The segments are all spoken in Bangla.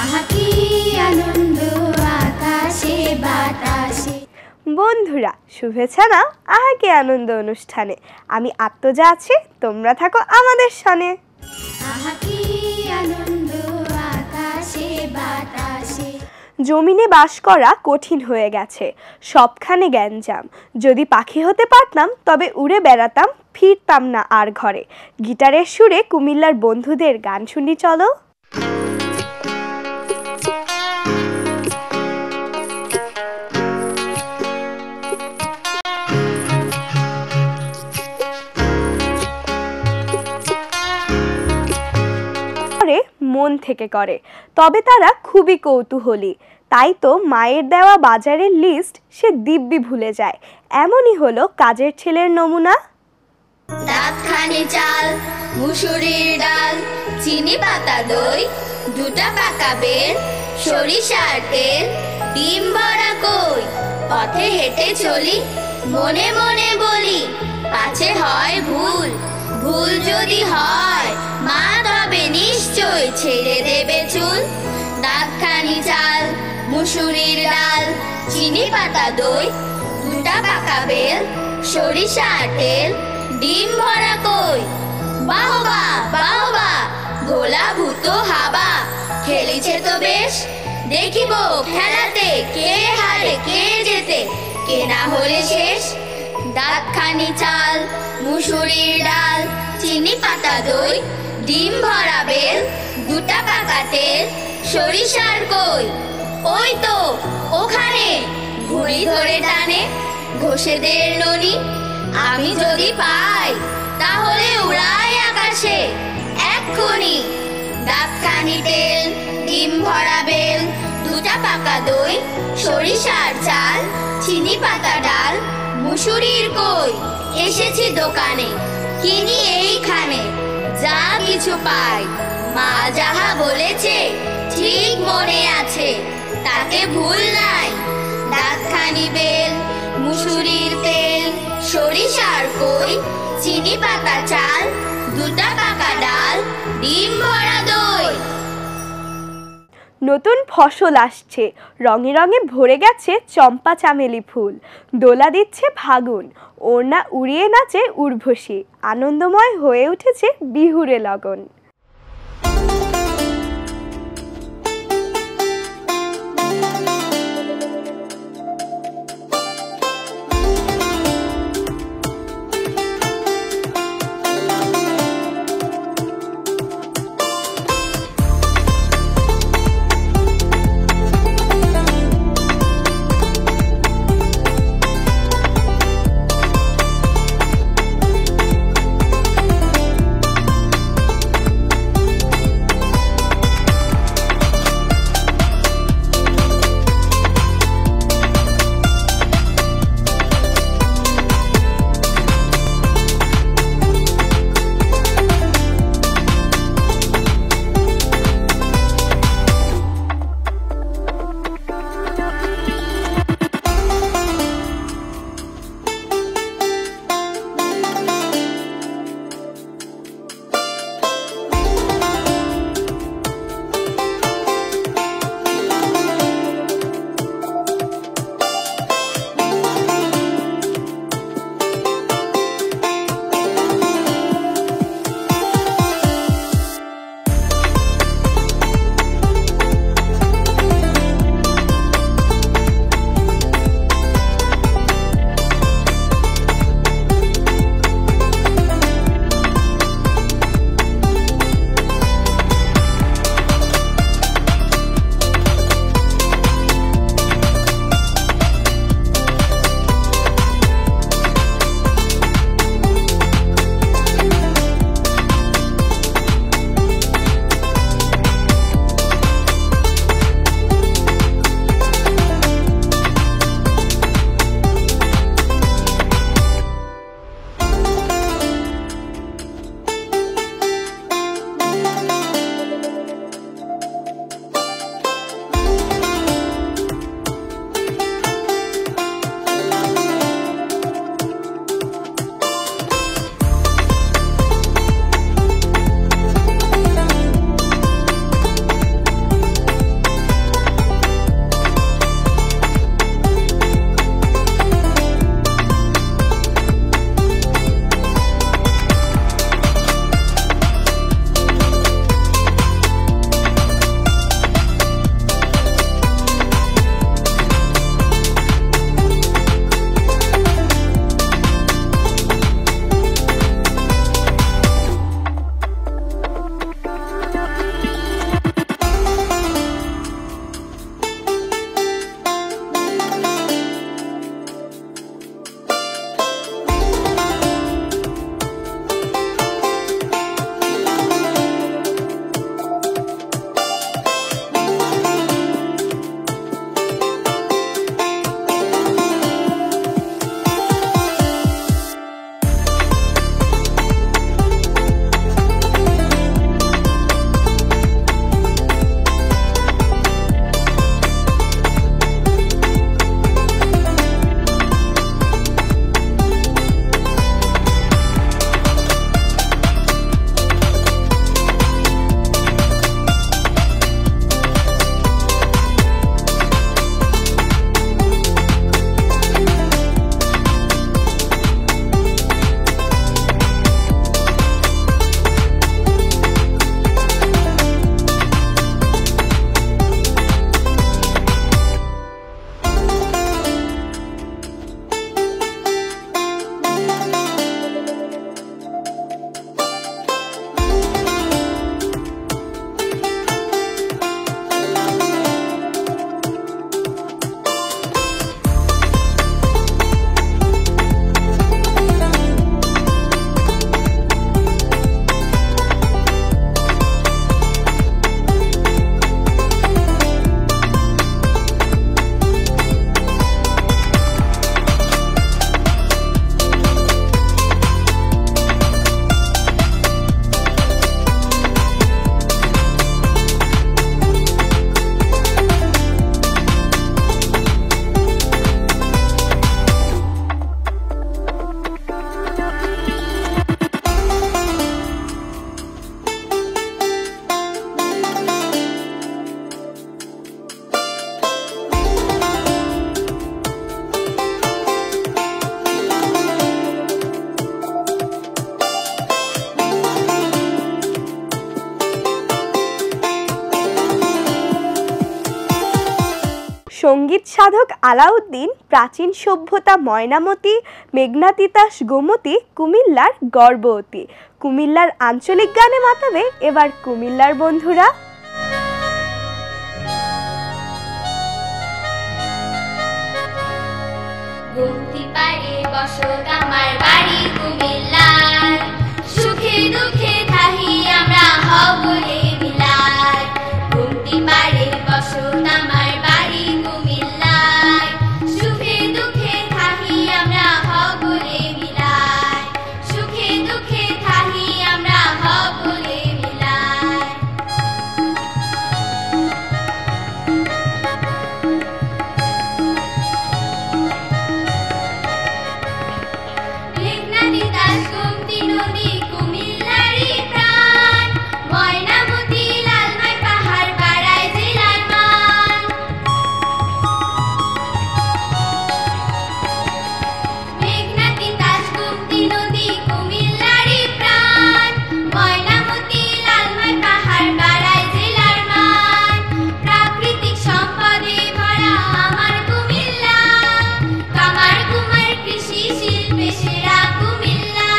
আহা কি আনন্দ আকাশে বাতাসে। বন্ধুরা শুভেচ্ছা নাও আহা কি আনন্দ অনুষ্ঠানে। আমি আত্মজা আছি, তোমরা থাকো আমাদের সনে। আহা কি আনন্দ আকাশে বাতাসে। জমিনে বাস করা কঠিন হয়ে গেছে, সবখানে গ্যাঞ্জাম। যদি পাখি হতে পারতাম তবে উড়ে বেড়াতাম, ফিরতাম না আর ঘরে। গিটারের সুরে কুমিল্লার বন্ধুদের গান শুনি চলো। মন থেকে করে, তবে তারা খুবই কৌতূহলী। তাই তো মায়ের দেওয়া বাজারের লিস্ট সে দিব্যি ভুলে যায়। এমনই হলো কাজের ছেলের নমুনা। দাঁতখানি চাল, মুসুরির ডাল, চিনি পাতা দই, দুটা পাকা বেল, সরিষার তেল, ডিম ভরা কই। পথে হেঁটে চলি, মনে মনে বলি, পাছে হয় ভুল, ভুল যদি হয় মা তবে নিশ্চয় ছেড়ে দেবে চুল। দাঁতখানি চাল, মুসুরির ডাল, চিনি পাতা দই, দুটা পাকা বেল, সরিষার তেল, ডিম ভরা কই। বাহবা বাহবা ভোলা ভূত হাবা, খেলিছে তো বেশ, দেখিব খেলাতে কে হারে কে জেতে, কে না হলে শেষ। দাঁতখানি চাল, মুসুরির ডাল, চিনি পাতা দই, ডিম ভরা বেল, দুটা পাকা তেল, সরিষার কই। ওই তো ওখানে ঘুড়ি ধরে টানে ঘোষেদের ননি, আমি যদি পাই তাহলে উড়াই আকাশে এক্ষুনি। দাঁতখানি তেল, ডিম ভরা বেল, দুটা পাকা দই, সরিষার চাল, চিনি পাতা ডাল, মুসুরির কই। এসেছি দোকানে কিনি এইখানে, যা কিছু পাই মা যাহা বলেছে ঠিক মনে আছে, তাকে ভুল নাই। দাঁতখানি বেল, মুসুরির তেল, সরিষার কই, চিনি পাতা চাল, দুটা পাকা ডাল, ডিম ভরা দই। নতুন ফসল আসছে, রঙে রঙে ভরে গেছে চম্পা চামেলি ফুল। দোলা দিচ্ছে ফাগুন, ওড়না উড়িয়ে নাচে উর্বশী। আনন্দময় হয়ে উঠেছে বিহুরে লগন। সঙ্গীত সাধক আলাউদ্দিন, প্রাচীন সভ্যতা ময়নামতি, মেঘনা তিতাস গোমতী, কুমিল্লার গর্বতী। কুমিল্লার আঞ্চলিক গানে মাতাবে এবার কুমিল্লার বন্ধুরা। গুমতি পাড়ে বসত আমার বাড়ি কুমিল্লার, সুখে দুঃখে থাহি আমরা হবলে মিলাই। গুমতি পাড়ে বসত আমার বাড়ি কুমিল্লার, সুখে দুঃখে থাহি আমরা হবলে মিলাই। সুখে দুঃখে থাহি আমরা হবলে মিলাই। মেঘনা তিতাস গোমতী নদী কুমিল্লারই প্রাণ, ময়নামতি লালমাই পাহাড় বাড়ায় জেলার মান। মেঘনা তিতাস গোমতী নদী কুমিল্লারই প্রাণ, ময়নামতি লালমাই পাহাড় বাড়ায় জেলার মান। প্রাকৃতিক সম্পদে ভরা আমার কুমিল্লা, কামার কুমার কৃষি শিল্পে সেরা কুমিল্লা।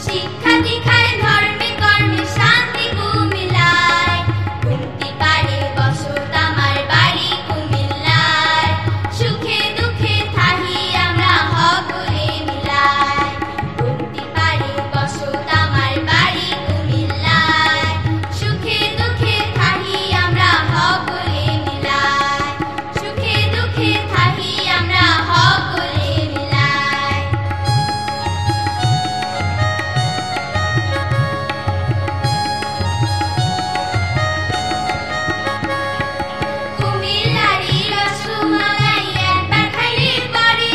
শিক্ষা দীক্ষায় ধর্মে কর্মে শান্তি কুমিল্লায়। গুমতি পাড়ে বসত আমার বাড়ি কুমিল্লায়, সুখে দুঃখে থাহি আমরা হবলে মিলাই। গুমতি পাড়ে বসত আমার বাড়ি কুমিল্লায়, সুখে দুঃখে থাহি আমরা হবলে মিলাই। সুখে দুঃখে থাহি আমরা হবলে মিলাই। কুমিল্লারি রসমালাই একবার খাইলে পরে,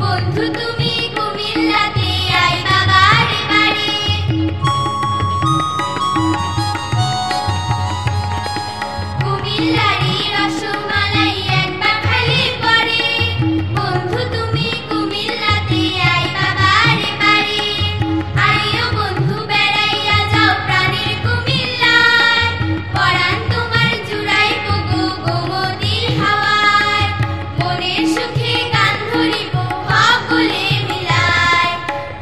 বন্ধু তুমি কুমিল্লাতে আইবা বারে বারে। কুমিল্লারি রসমালাই একবার খাইলে পরে, বন্ধু তুমি কুমিল্লাতে আইবা বারে বারে। আইও বন্ধু বেড়াইয়া যাও প্রাণের কুমিল্লায়, পরাণ তোমার জুড়াইব গো গোমতীর হাওয়ায়। মনের সুখে গান ধরিব সকলে মিলাই।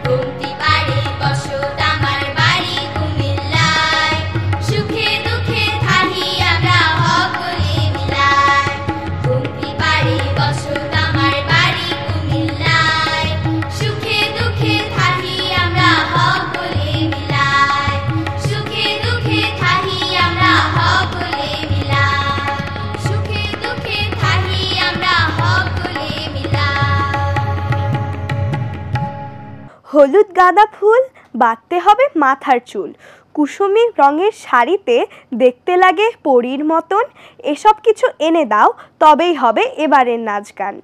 গুমতি পাড়ে বসত আমার বাড়ি কুমিল্লায়, সুখে দুঃখে থাহি আমরা সকলে মিলাই। গুমতি পাড়ে বসত আমার বাড়ি কুমিল্লায়, সুখে দুঃখে থাহি আমরা সকলে মিলাই। সুখে দুঃখে থাহি আমরা সকলে মিলাই। সুখে দুঃখে থাহি আমরা সকলে মিলাই। হলুদ গাঁদা ফুল, বাঁধতে হবে মাথার চুল, কুসুমি রঙের শাড়িতে দেখতে লাগে পরীর মতন। এসব কিছু এনে দাও, তবেই হবে এবারের নাচ গান।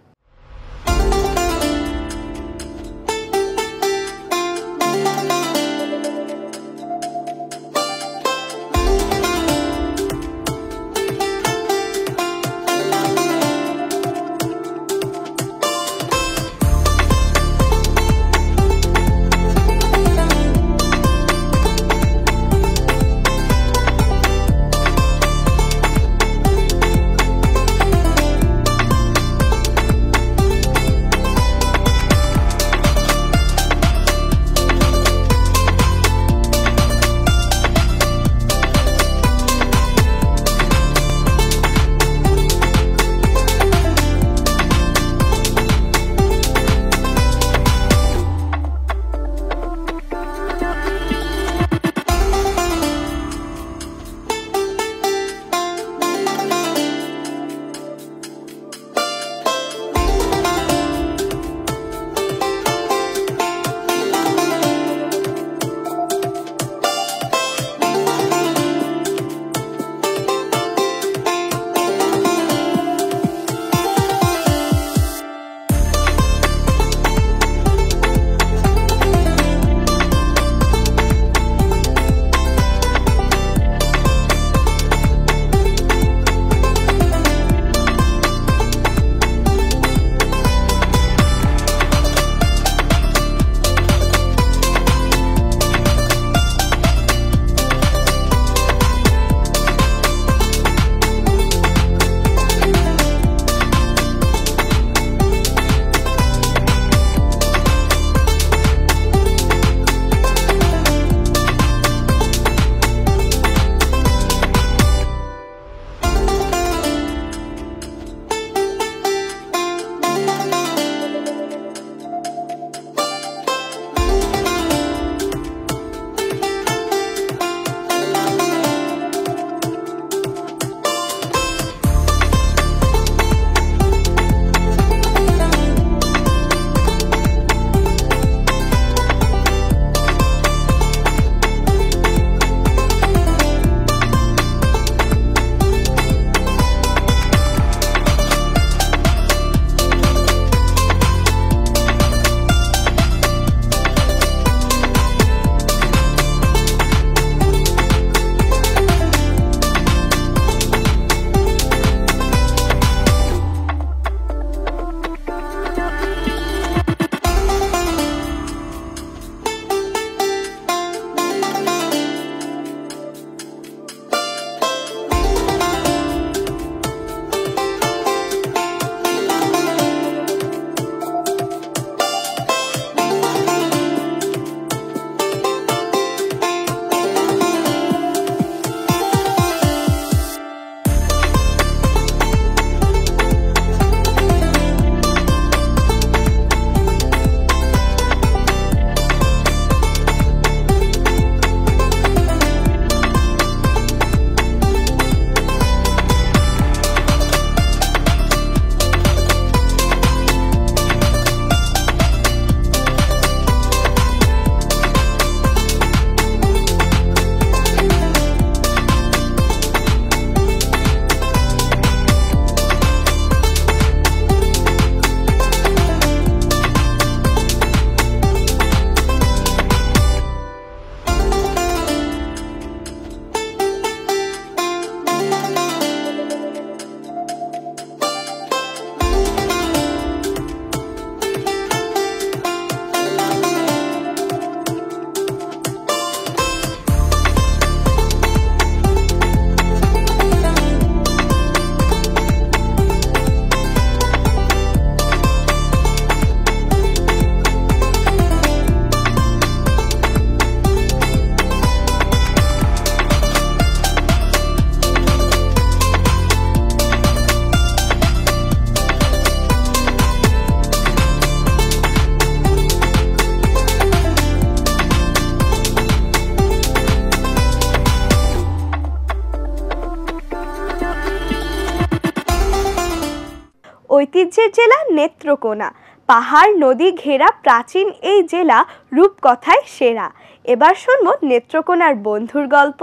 ঐতিহ্যের জেলা নেত্রকোনা। পাহাড় নদী ঘেরা প্রাচীন এই জেলা রূপকথায় সেরা। এবার শুনবো নেত্রকোনার বন্ধুর গল্প।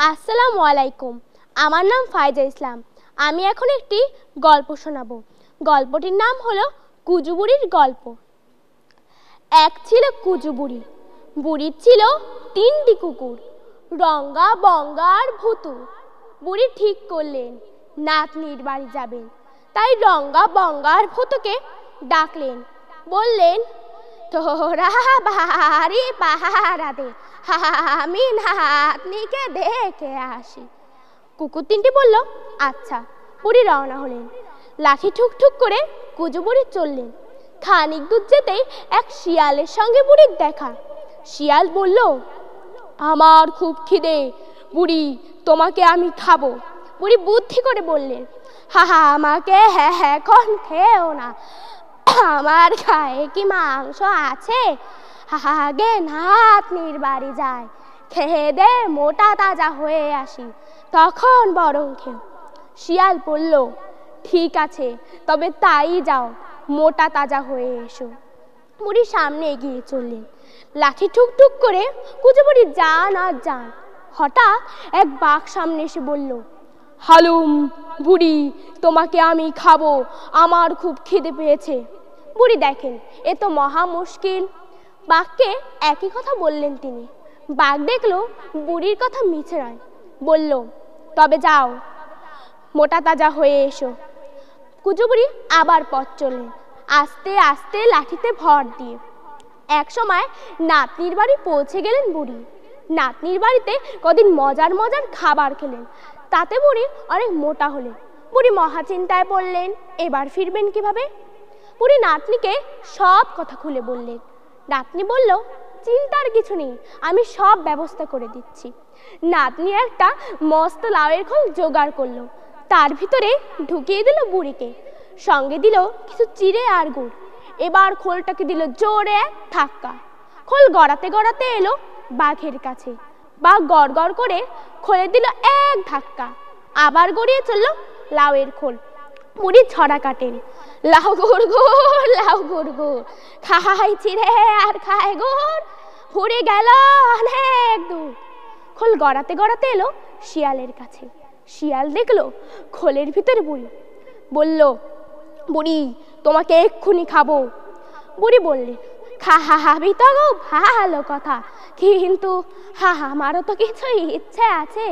আসসালামু আলাইকুম, আমার নাম ফায়জা ইসলাম। আমি এখন একটি গল্প শোনাবো। গল্পটির নাম হলো কুজু বুড়ির গল্প। এক ছিল কুজু বুড়ি। বুড়ির ছিল 3টি কুকুর, রঙ্গা, বঙ্গা আর ভুতু। বুড়ি ঠিক করলেন নাতনির বাড়ি যাবেন, তাই রঙ্গা, বঙ্গা আর ভুতুকে ডাকলেন। বললেন, তোরা বাড়ি পাহারা দে, আমি নাতনিকে দেখে আসি। কুকুর 3টি বলল, আচ্ছা। বুড়ি রওনা হলেন। লাঠি ঠুকঠুক করে কুজু বুড়ি চললেন। খানিক দূর যেতেই এক শিয়ালের সঙ্গে বুড়ির দেখা। শিয়াল বলল, আমার খুব খিদে, বুড়ি তোমাকে আমি খাবো। বুড়ি বুদ্ধি করে বললেন, আমাকে এখন খেও না, আমার গায়ে কি মাংস আছে? আগে নাতনির বাড়ি যায়, খেয়ে দে মোটা তাজা হয়ে আসি, তখন বরং খেও। শিয়াল বলল, ঠিক আছে, তবে তাই যাও, মোটা তাজা হয়ে এসো। বুড়ি সামনে এগিয়ে চললেন। লাঠি ঠুকঠুক করে কুজু বুড়ি যান আর যান। হঠাৎ এক বাঘ সামনে এসে বলল, হালুম বুড়ি, তোমাকে আমি খাবো, আমার খুব খিদে পেয়েছে। বুড়ি দেখেন এ তো মহা মুশকিল। বাঘকে একই কথা বললেন তিনি। বাঘ দেখলো বুড়ির কথা মিছে নয়, বলল, তবে যাও, মোটা তাজা হয়ে এসো। কুজু বুড়ি আবার পথ চললেন, আস্তে আস্তে লাঠিতে ভর দিয়ে। এক সময় নাতনির বাড়ি পৌঁছে গেলেন বুড়ি। নাতনির বাড়িতে কদিন মজার মজার খাবার খেলেন, তাতে বুড়ি অনেক মোটা হলেন। বুড়ি মহা চিন্তায় পড়লেন, এবার ফিরবেন কিভাবে? বুড়ি নাতনিকে সব কথা খুলে বললেন। নাতনি বলল, চিন্তার কিছু নেই, আমি সব ব্যবস্থা করে দিচ্ছি। নাতনি একটা মস্ত লাউয়ের খোল জোগাড় করলো, তার ভিতরে ঢুকিয়ে দিল বুড়িকে, সঙ্গে দিল কিছু চিড়ে আর গুড়। এবার খোলটাকে দিল জোরে এক ধাক্কা। খোল গড়াতে গড়াতে এলো বাঘের কাছে। বাঘ গড় গড় করে খোলে দিল এক ধাক্কা, আবার গড়িয়ে চললো লাউয়ের খোল। বুড়ি ছড়া কাটেন, লাউ গুড় গুড়, লাউ গুড় গুড়, খাই চিড়ে আর খায় গুড়, ফুরে গেল অনেক দূর। খোল গড়াতে গড়াতে এলো শিয়ালের কাছে। শিয়াল দেখলো খোলের ভিতরে বুড়ি। বলল, বুড়ি তোমাকে এক্ষুনি খাবো। বুড়ি বললেন, খাবি তো গো, ভালো কথা, কিন্তু আমারও তো কিছু ইচ্ছে আছে,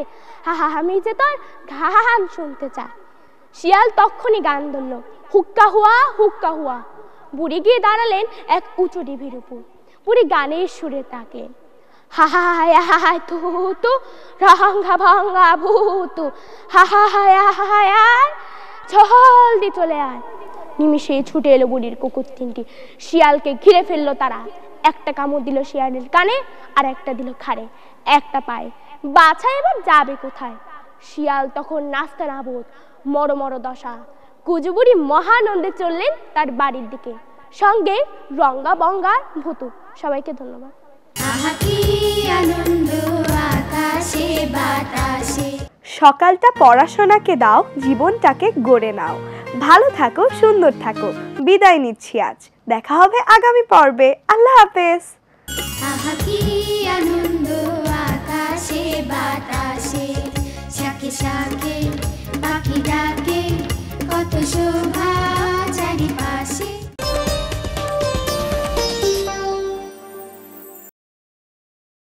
আমি যে তোর গান শুনতে চাই। শিয়াল তখনই গান ধরল, হুক্কা হুয়া হুক্কা হুয়া। বুড়ি গিয়ে দাঁড়ালেন এক উঁচু ঢিবির উপর। বুড়ি গানের সুরে তাকলেন, হায় হায় তু তু রঙ্গা ভঙ্গা ভূতু, হায় হায় আয় জলদি চলে আয়। নিমিষে ছুটে এলো বুড়ির কুকুর 3টি। শিয়ালকে ঘিরে ফেললো তারা। একটা কামড় দিল শিয়ালের কানে, আর একটা দিল ঘাড়ে, একটা পায়ে। বাছা এবার যাবে কোথায়? শিয়াল তখন নাস্তা নাবুদ, মর মর দশা। কুজু বুড়ি মহানন্দে চললেন তার বাড়ির দিকে, সঙ্গে রঙ্গা, বঙ্গা, ভুতু। সবাইকে ধন্যবাদ। সকালটা পড়াশোনাকে দাও, জীবনটাকে গড়ে নাও। ভালো থাকো, সুন্দর থাকো। বিদায় নিচ্ছি আজ, দেখা হবে আগামী পর্বে। আল্লাহ হাফেজ। আনন্দ আকাশে বাতাসে, শাকে শাকে পাখি ডাকে, কত শোভা।